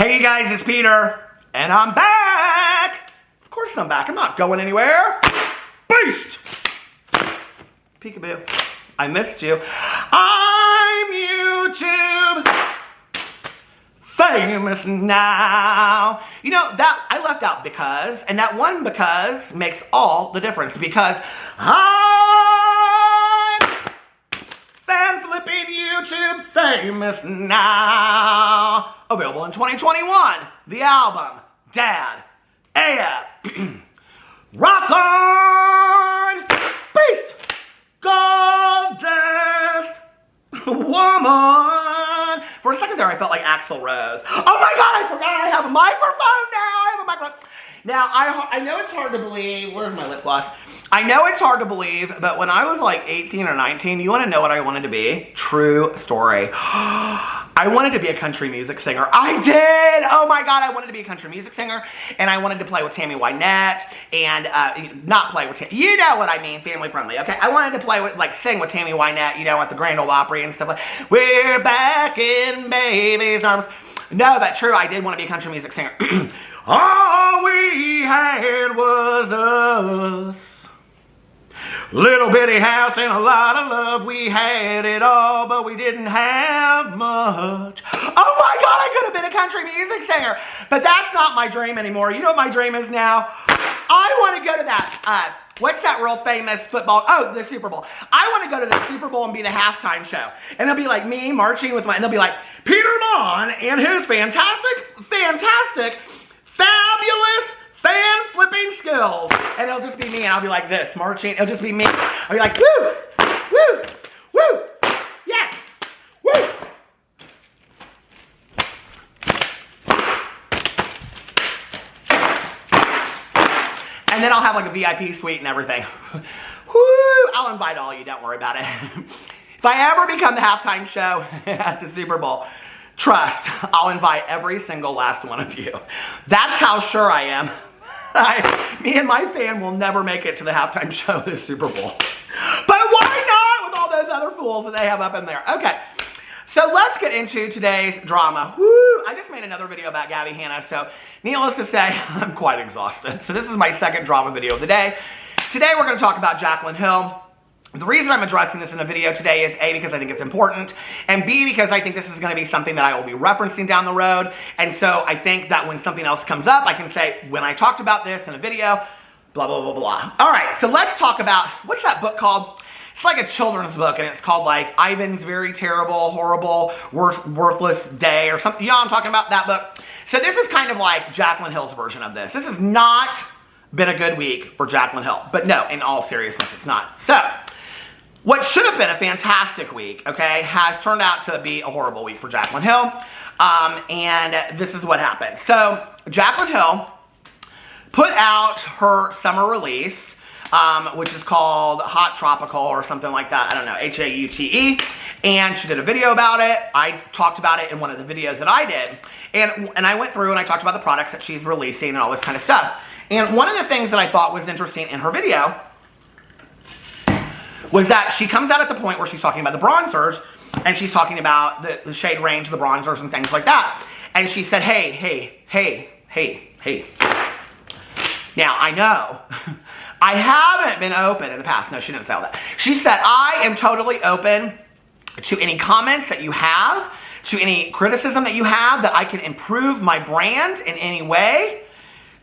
Hey you guys, it's Peter, and I'm back! Of course I'm back, I'm not going anywhere. Beast! Peekaboo. I missed you. I'm YouTube famous now. You know, that I left out because, and that one because makes all the difference, because I'm fan flipping YouTube famous now. Available in 2021. The album, Dad, AF, Rock On, Beast, Goldust, Woman. For a second there, I felt like Axl Rose. Oh my God, I forgot I have a microphone now. I have a microphone. Now, I know it's hard to believe. Where's my lip gloss? I know it's hard to believe, but when I was like 18 or 19, you want to know what I wanted to be? True story. I wanted to be a country music singer. I did! Oh my God, I wanted to be a country music singer, and I wanted to play with Tammy Wynette, and not play with Tammy. You know what I mean, family friendly, okay? I wanted to play with, like, sing with Tammy Wynette, you know, at the Grand Ole Opry and stuff like that. We're back in baby's arms. No, but true, I did want to be a country music singer. All we had was us. Little bitty house and a lot of love. We had it all, but we didn't have much. Oh my God, I could have been a country music singer. But that's not my dream anymore. You know what my dream is now? I want to go to that, what's that real famous football? Oh, the Super Bowl. I want to go to the Super Bowl and be the halftime show. And it'll be like me marching with and they'll be like, Peter Monn and his fantastic, fabulous fan flipping skills. And it'll just be me, and I'll be like this, marching. It'll just be me. I'll be like, woo, woo, woo, yes, woo. And then I'll have like a VIP suite and everything. Woo, I'll invite all of you, don't worry about it. If I ever become the halftime show at the Super Bowl, trust, I'll invite every single last one of you. That's how sure I am. Me and my fan will never make it to the halftime show of the Super Bowl. But why not with all those other fools that they have up in there? Okay, so let's get into today's drama. Woo! I just made another video about Gabby Hanna, so needless to say, I'm quite exhausted. So this is my second drama video of the day. Today we're going to talk about Jaclyn Hill. The reason I'm addressing this in a video today is A, because I think it's important, and B, because I think this is going to be something that I will be referencing down the road, and so I think that when something else comes up, I can say, when I talked about this in a video, blah, blah, blah, blah. All right, so let's talk about, what's that book called? It's like a children's book, and it's called like Ivan's Very Terrible, Horrible, Worthless Day, or something. You know what I'm talking about, that book? So this is kind of like Jaclyn Hill's version of this. This has not been a good week for Jaclyn Hill, but no, in all seriousness, it's not. So, what should have been a fantastic week, okay, has turned out to be a horrible week for Jaclyn Hill, and this is what happened. So, Jaclyn Hill put out her summer release, which is called Hot Tropical or something like that, I don't know, H-A-U-T-E, and she did a video about it. I talked about it in one of the videos that I did, and I went through and I talked about the products that she's releasing and all this kind of stuff. And one of the things that I thought was interesting in her video was that she comes out at the point where she's talking about the bronzers, and she's talking about the shade range of the bronzers and things like that. And she said, hey. Now, I know, I haven't been open in the past. No, she didn't say all that. She said, I am totally open to any comments that you have, to any criticism that you have, that I can improve my brand in any way.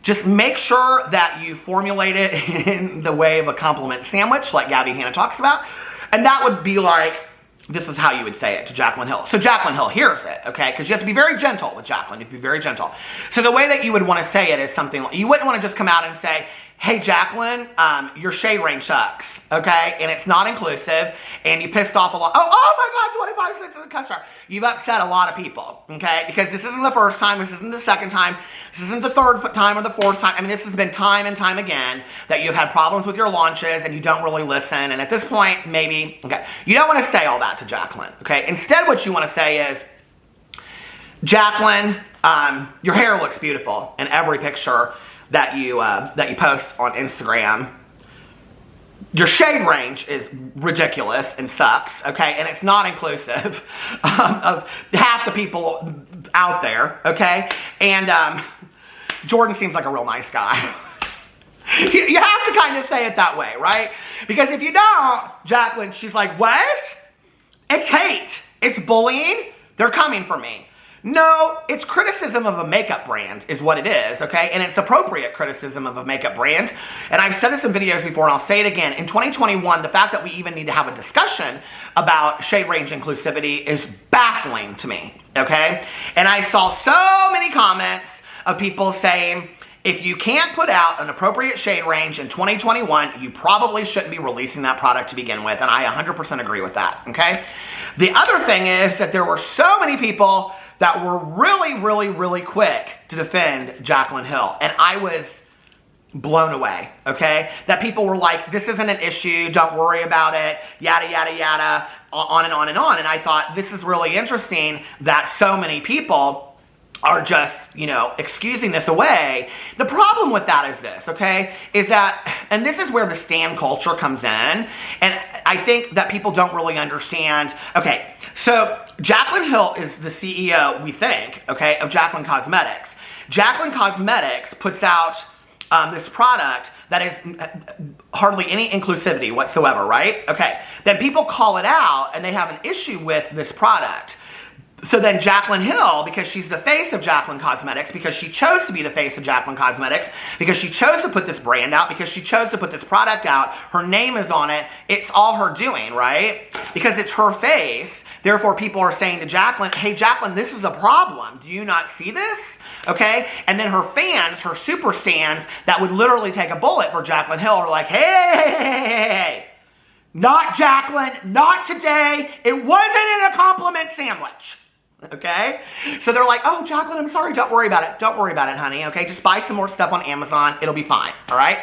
Just make sure that you formulate it in the way of a compliment sandwich, like Gabby Hanna talks about. And that would be like, this is how you would say it to Jaclyn Hill. So Jaclyn Hill hears it, okay? Because you have to be very gentle with Jaclyn. You have to be very gentle. So the way that you would want to say it is something like, you wouldn't want to just come out and say, hey, Jaclyn, your shade range sucks, okay? And it's not inclusive, and you pissed off a lot. Oh my God, 25 cents in the customer. You've upset a lot of people, okay? Because this isn't the first time, this isn't the second time, this isn't the third time or the fourth time. I mean, this has been time and time again that you've had problems with your launches and you don't really listen. And at this point, maybe, okay, you don't want to say all that to Jaclyn, okay? Instead, what you want to say is, Jaclyn, your hair looks beautiful in every picture that you post on Instagram. Your shade range is ridiculous and sucks, okay? And it's not inclusive of half the people out there, okay? And Jordan seems like a real nice guy. You have to kind of say it that way, right? Because if you don't, Jaclyn, she's like, what? It's hate. It's bullying. They're coming for me. No, it's criticism of a makeup brand is what it is, okay? And it's appropriate criticism of a makeup brand. And I've said this in videos before, and I'll say it again. In 2021, the fact that we even need to have a discussion about shade range inclusivity is baffling to me, okay? And I saw so many comments of people saying, if you can't put out an appropriate shade range in 2021, you probably shouldn't be releasing that product to begin with. And I 100% agree with that, okay? The other thing is that there were so many people that were really quick to defend Jaclyn Hill. And I was blown away, okay? That people were like, this isn't an issue, don't worry about it, yada, yada, yada, on and on and on. And I thought, this is really interesting that so many people are just, you know, excusing this away. The problem with that is this, okay, is that, and this is where the stan culture comes in, and I think that people don't really understand. Okay, so Jaclyn Hill is the CEO, we think, okay, of Jaclyn Cosmetics. Jaclyn Cosmetics puts out this product that is hardly any inclusivity whatsoever, right? Okay, then people call it out and they have an issue with this product. So then Jaclyn Hill, because she's the face of Jaclyn Cosmetics, because she chose to be the face of Jaclyn Cosmetics, because she chose to put this brand out, because she chose to put this product out, her name is on it, it's all her doing, right? Because it's her face, therefore people are saying to Jaclyn, hey Jaclyn, this is a problem, do you not see this? Okay? And then her fans, her super stans, that would literally take a bullet for Jaclyn Hill are like, hey, not Jaclyn, not today, it wasn't in a compliment sandwich. Okay? So they're like, oh, Jaclyn, I'm sorry, don't worry about it. Don't worry about it, honey, okay? Just buy some more stuff on Amazon. It'll be fine, all right?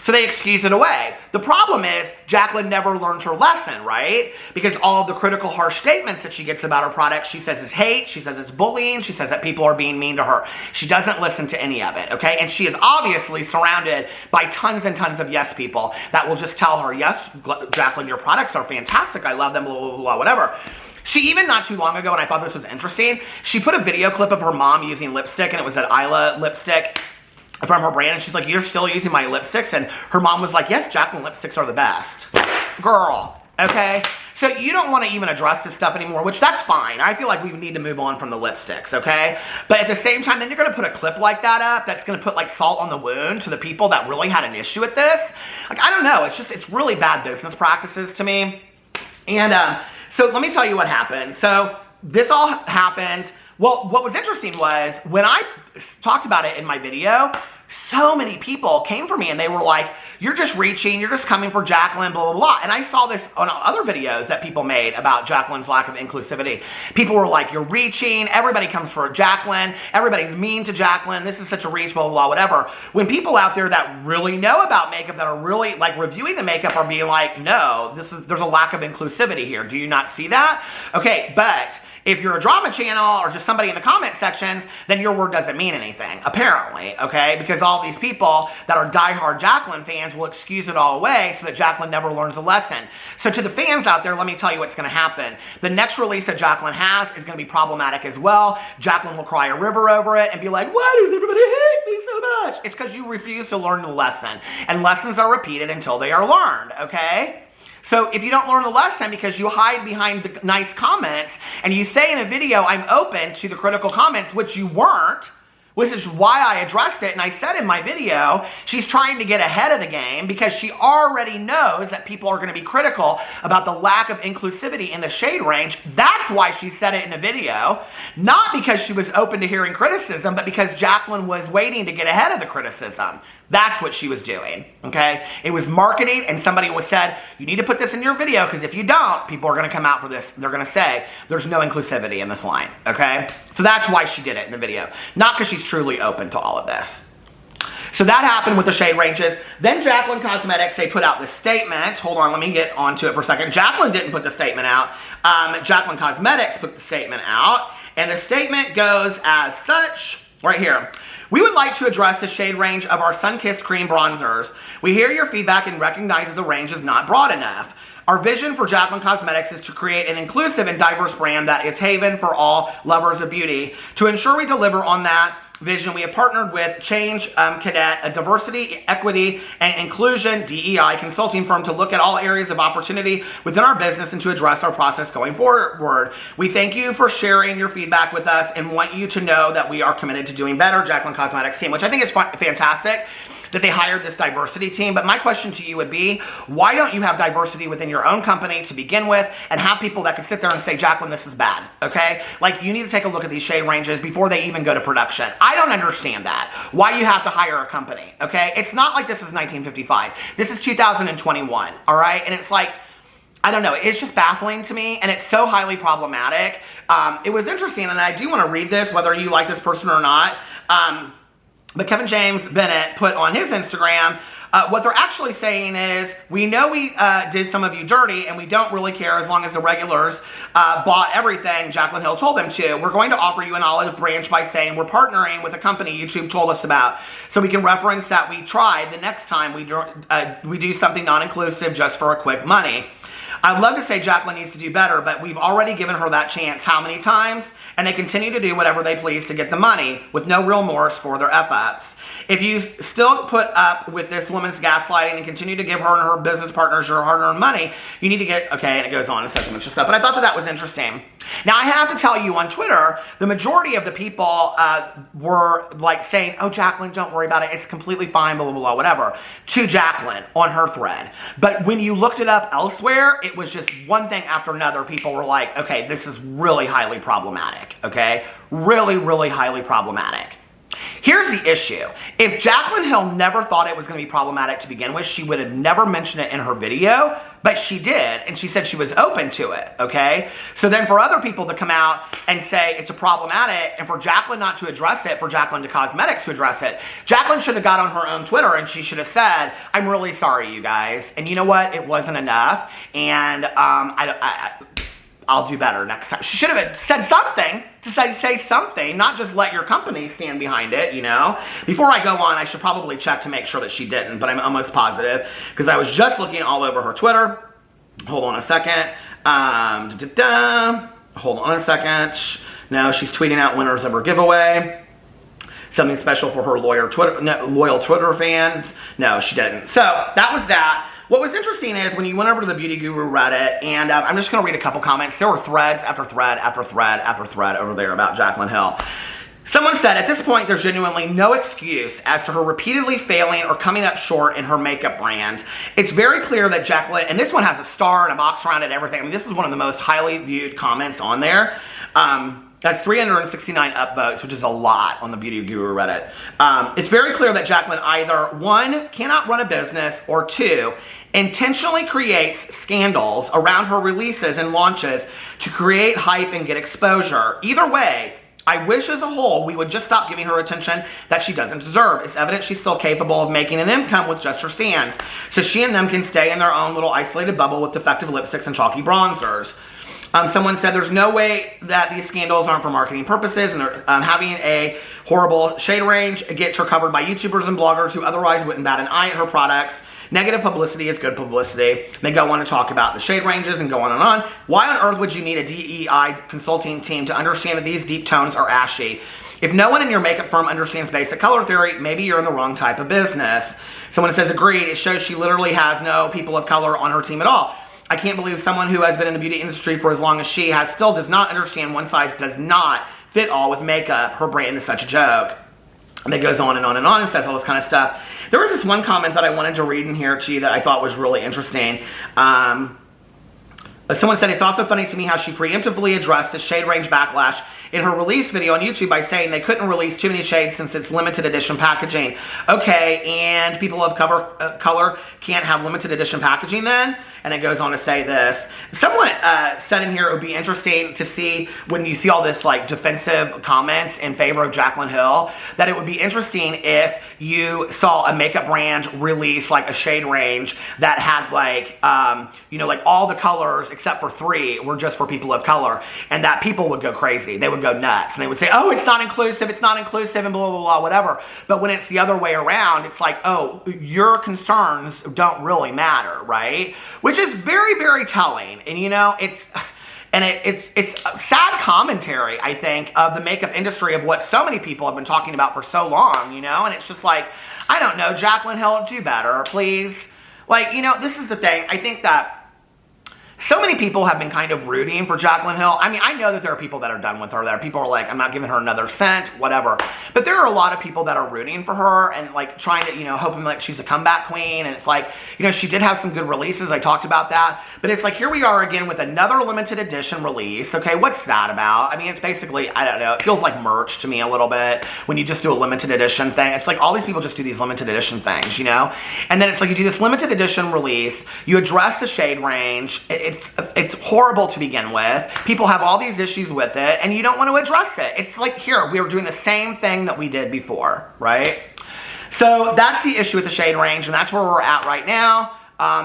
So they excuse it away. The problem is Jaclyn never learned her lesson, right? Because all of the critical, harsh statements that she gets about her product, she says is hate, she says it's bullying, she says that people are being mean to her. She doesn't listen to any of it, okay? And she is obviously surrounded by tons and tons of yes people that will just tell her, yes, Jaclyn, your products are fantastic, I love them, blah, blah, blah, whatever. She even not too long ago, and I thought this was interesting, she put a video clip of her mom using lipstick, and it was an Isla lipstick from her brand, and she's like, you're still using my lipsticks? And her mom was like, yes, Jaclyn lipsticks are the best. Girl, okay? So you don't want to even address this stuff anymore, which that's fine. I feel like we need to move on from the lipsticks, okay? But at the same time, then you're going to put a clip like that up that's going to put like salt on the wound to the people that really had an issue with this. Like, I don't know. It's really bad business practices to me. And so let me tell you what happened. So this all happened. Well, what was interesting was when I talked about it in my video, so many people came for me and they were like, you're just reaching, you're just coming for Jaclyn, blah, blah, blah. And I saw this on other videos that people made about Jaclyn's lack of inclusivity. People were like, you're reaching, everybody comes for Jaclyn, everybody's mean to Jaclyn, this is such a reach, blah, blah, blah, whatever. When people out there that really know about makeup, that are really like reviewing the makeup are being like, no, there's a lack of inclusivity here. Do you not see that? Okay, but if you're a drama channel or just somebody in the comment sections, then your word doesn't mean anything, apparently, okay? Because all these people that are diehard Jaclyn fans will excuse it all away so that Jaclyn never learns a lesson. So to the fans out there, let me tell you what's going to happen. The next release that Jaclyn has is going to be problematic as well. Jaclyn will cry a river over it and be like, why does everybody hate me so much? It's because you refuse to learn the lesson. And lessons are repeated until they are learned, okay? So if you don't learn the lesson because you hide behind the nice comments and you say in a video, I'm open to the critical comments, which you weren't, which is why I addressed it, and I said in my video, she's trying to get ahead of the game because she already knows that people are going to be critical about the lack of inclusivity in the shade range. That's why she said it in the video, not because she was open to hearing criticism, but because Jaclyn was waiting to get ahead of the criticism. That's what she was doing, okay? It was marketing, and somebody was said, you need to put this in your video, because if you don't, people are going to come out for this. They're going to say, there's no inclusivity in this line, okay? So that's why she did it in the video, not because she's truly open to all of this. So that happened with the shade ranges. Then Jaclyn Cosmetics, they put out this statement. Hold on, let me get onto it for a second. Jaclyn didn't put the statement out. Jaclyn Cosmetics put the statement out, and the statement goes as such, right here. We would like to address the shade range of our Sun-Kissed Cream bronzers. We hear your feedback and recognize that the range is not broad enough. Our vision for Jaclyn Cosmetics is to create an inclusive and diverse brand that is haven for all lovers of beauty. To ensure we deliver on that vision, we have partnered with Change Cadet, a diversity, equity, and inclusion DEI consulting firm to look at all areas of opportunity within our business and to address our process going forward. We thank you for sharing your feedback with us and want you to know that we are committed to doing better, Jaclyn Cosmetics team, which I think is fantastic that they hired this diversity team. But my question to you would be, why don't you have diversity within your own company to begin with and have people that can sit there and say, Jaclyn, this is bad, okay? Like, you need to take a look at these shade ranges before they even go to production. I don't understand that. Why you have to hire a company, okay? It's not like this is 1955. This is 2021, all right? And it's like, I don't know, it's just baffling to me, and it's so highly problematic. It was interesting, and I do want to read this, whether you like this person or not. But Kevin James Bennett put on his Instagram, what they're actually saying is, we know we did some of you dirty and we don't really care as long as the regulars bought everything Jaclyn Hill told them to. We're going to offer you an olive branch by saying we're partnering with a company YouTube told us about. So we can reference that we tried the next time we do something non-inclusive just for a quick money. I'd love to say Jaclyn needs to do better, but we've already given her that chance how many times? And they continue to do whatever they please to get the money with no real remorse for their F-ups. If you still put up with this woman's gaslighting and continue to give her and her business partners your hard-earned money, you need to get, okay, and it goes on and says a bunch of stuff. But I thought that was interesting. Now, I have to tell you, on Twitter, the majority of the people were like saying, oh, Jaclyn, don't worry about it. It's completely fine, blah, blah, blah, whatever, to Jaclyn on her thread. But when you looked it up elsewhere, it was just one thing after another. People were like, okay, this is really highly problematic, okay? Really, really highly problematic. Here's the issue. If Jaclyn Hill never thought it was going to be problematic to begin with, she would have never mentioned it in her video, but she did, and she said she was open to it, okay? So then for other people to come out and say it's a problematic, and for Jaclyn not to address it, for Jaclyn Cosmetics to address it, Jaclyn should have got on her own Twitter and she should have said, I'm really sorry, you guys. And you know what? It wasn't enough, and I'll do better next time. She should have said something, to say something, not just let your company stand behind it, you know? Before I go on, I should probably check to make sure that she didn't, but I'm almost positive, because I was just looking all over her Twitter. Hold on a second. Hold on a second. No, she's tweeting out winners of her giveaway. Something special for her loyal Twitter fans. No, she didn't. So, that was that. What was interesting is when you went over to the Beauty Guru Reddit, and I'm just going to read a couple comments. There were threads after thread after thread after thread over there about Jaclyn Hill. Someone said, at this point, there's genuinely no excuse as to her repeatedly failing or coming up short in her makeup brand. It's very clear that Jaclyn, and this one has a star and a box around it and everything. I mean, this is one of the most highly viewed comments on there. That's 369 upvotes, which is a lot on the Beauty Guru Reddit. It's very clear that Jaclyn either, 1, cannot run a business, or 2, intentionally creates scandals around her releases and launches to create hype and get exposure. Either way, I wish as a whole we would just stop giving her attention that she doesn't deserve. It's evident she's still capable of making an income with just her stands, so she and them can stay in their own little isolated bubble with defective lipsticks and chalky bronzers. Someone said there's no way that these scandals aren't for marketing purposes, and having a horrible shade range gets her covered by YouTubers and bloggers who otherwise wouldn't bat an eye at her products. Negative publicity is good publicity. They go on to talk about the shade ranges and go on and on. Why on earth would you need a DEI consulting team to understand that these deep tones are ashy? If no one in your makeup firm understands basic color theory, maybe you're in the wrong type of business. Someone says, agreed. It shows she literally has no people of color on her team at all. I can't believe someone who has been in the beauty industry for as long as she has still does not understand one size does not fit all with makeup. Her brand is such a joke. And it goes on and on and on and says all this kind of stuff. There was this one comment that I wanted to read in here to you that I thought was really interesting. Someone said, it's also funny to me how she preemptively addressed the shade range backlash in her release video on YouTube by saying they couldn't release too many shades since it's limited edition packaging. Okay, and people of color can't have limited edition packaging then? And it goes on to say this. Someone said in here it would be interesting to see, when you see all this like defensive comments in favor of Jaclyn Hill, that it would be interesting if you saw a makeup brand release like a shade range that had like, you know, like all the colors except for 3 were just for people of color, and that people would go crazy. They would go nuts. And they would say, oh, it's not inclusive, and blah, blah, blah, whatever. But when it's the other way around, it's like, oh, your concerns don't really matter, right? Which is very, very telling. And, you know, it's sad commentary, I think, of the makeup industry, of what so many people have been talking about for so long, you know? And it's just like, I don't know, Jaclyn Hill, do better, please. Like, you know, this is the thing. I think that so many people have been kind of rooting for Jaclyn Hill. I mean, I know that there are people that are done with her. There are people who are like, I'm not giving her another cent, whatever. But there are a lot of people that are rooting for her and like trying to, you know, hoping like she's a comeback queen. And it's like, you know, she did have some good releases. I talked about that. But it's like, here we are again with another limited edition release. Okay, what's that about? I mean, it's basically, I don't know, it feels like merch to me a little bit when you just do a limited edition thing. It's like all these people just do these limited edition things, you know? And then it's like you do this limited edition release, you address the shade range, it's horrible to begin with. People have all these issues with it, and you don't want to address it. It's like, here, we were doing the same thing that we did before, right? So that's the issue with the shade range, and that's where we're at right now.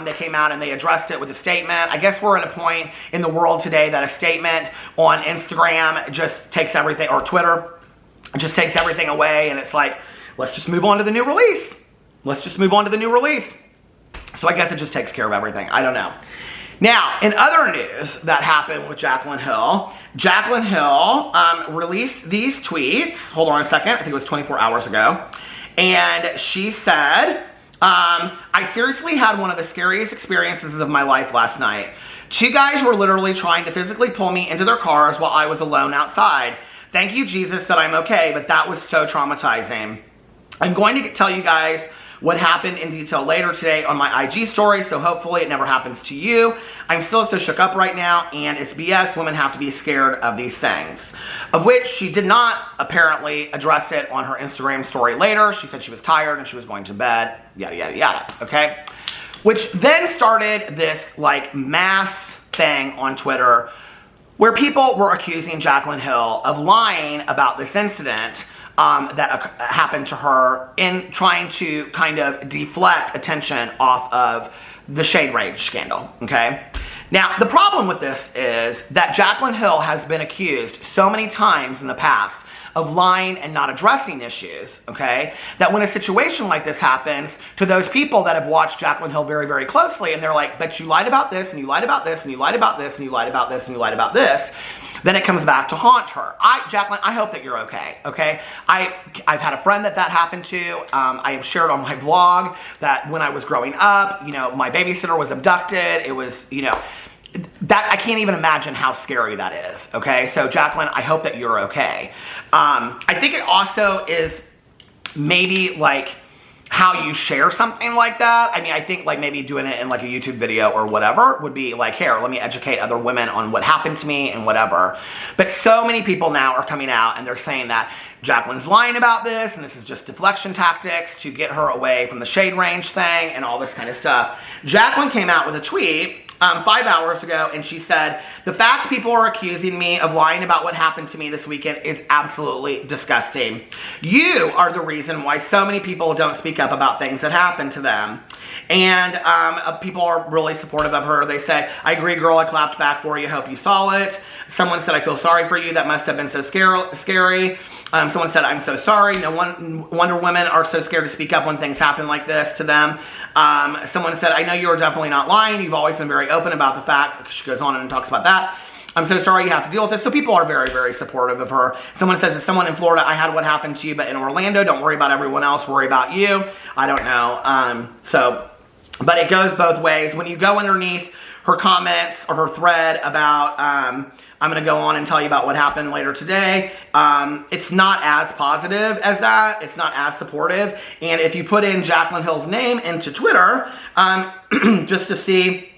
They came out and they addressed it with a statement. I guess we're at a point in the world today that a statement on Instagram just takes everything, or Twitter, just takes everything away, and it's like, let's just move on to the new release. Let's just move on to the new release. So I guess it just takes care of everything. I don't know. Now, in other news that happened with Jaclyn Hill released these tweets. Hold on a second. I think it was 24 hours ago. And she said, I seriously had one of the scariest experiences of my life last night. 2 guys were literally trying to physically pull me into their cars while I was alone outside. Thank you, Jesus, that I'm okay, but that was so traumatizing. I'm going to tell you guys what happened in detail later today on my IG story, so hopefully it never happens to you. I'm still so shook up right now, and it's BS. Women have to be scared of these things. Of which she did not apparently address it on her Instagram story later. She said she was tired and she was going to bed, yada, yada, yada, okay? Which then started this like mass thing on Twitter where people were accusing Jaclyn Hill of lying about this incident that happened to her in trying to kind of deflect attention off of the shade range scandal, okay? Now, the problem with this is that Jaclyn Hill has been accused so many times in the past of lying and not addressing issues, okay? That when a situation like this happens, to those people that have watched Jaclyn Hill very, very closely, and they're like, but you lied about this, and you lied about this, and you lied about this, and you lied about this, and you lied about this, then it comes back to haunt her. Jaclyn, I hope that you're okay, okay? I've had a friend that happened to. I have shared on my vlog that when I was growing up, you know, my babysitter was abducted. It was, you know, that I can't even imagine how scary that is, okay? So Jaclyn, I hope that you're okay. I think it also is maybe like how you share something like that. I mean, I think like maybe doing it in like a YouTube video or whatever would be like, here, let me educate other women on what happened to me and whatever. But so many people now are coming out and they're saying that Jaclyn's lying about this and this is just deflection tactics to get her away from the shade range thing and all this kind of stuff. Jaclyn came out with a tweet 5 hours ago, and she said, the fact people are accusing me of lying about what happened to me this weekend is absolutely disgusting. You are the reason why so many people don't speak up about things that happen to them. And people are really supportive of her. They say, I agree, girl, I clapped back for you, hope you saw it. Someone said, I feel sorry for you, that must have been so scary. Someone said, I'm so sorry. No wonder women are so scared to speak up when things happen like this to them. Someone said, I know you are definitely not lying. You've always been very open about the fact. She goes on and talks about that. I'm so sorry you have to deal with this. So people are very, very supportive of her. Someone says, as someone in Florida, I had what happened to you, but in Orlando, don't worry about everyone else, worry about you. I don't know. But it goes both ways. When you go underneath her comments or her thread about, I'm going to go on and tell you about what happened later today, it's not as positive as that. It's not as supportive. And if you put in Jaclyn Hill's name into Twitter, just to see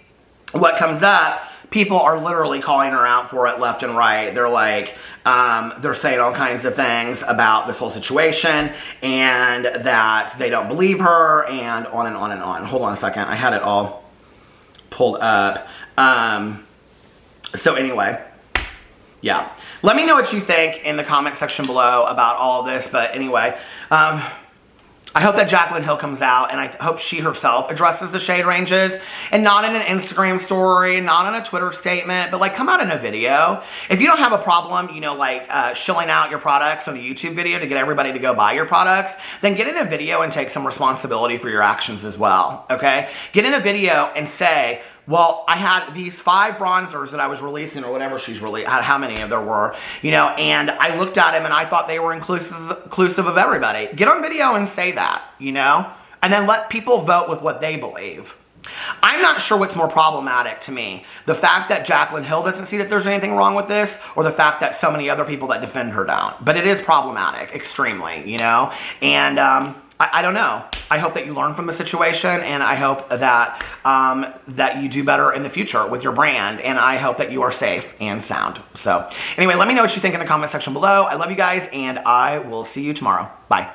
what comes up, people are literally calling her out for it left and right. They're like, they're saying all kinds of things about this whole situation and that they don't believe her and on and on and on. Hold on a second. I had it all pulled up. So anyway, yeah. Let me know what you think in the comment section below about all of this. But anyway, I hope that Jaclyn Hill comes out, and I hope she herself addresses the shade ranges, and not in an Instagram story, not in a Twitter statement, but like come out in a video. If you don't have a problem, you know, like shilling out your products on a YouTube video to get everybody to go buy your products, then get in a video and take some responsibility for your actions as well, okay? Get in a video and say, well, I had these 5 bronzers that I was releasing, or whatever she's how many there were, you know, and I looked at them and I thought they were inclusive of everybody. Get on video and say that, you know, and then let people vote with what they believe. I'm not sure what's more problematic to me, the fact that Jaclyn Hill doesn't see that there's anything wrong with this, or the fact that so many other people that defend her don't. But it is problematic, extremely, you know, and I don't know. I hope that you learn from the situation, and I hope that that you do better in the future with your brand, and I hope that you are safe and sound. So anyway, let me know what you think in the comment section below. I love you guys, and I will see you tomorrow. Bye.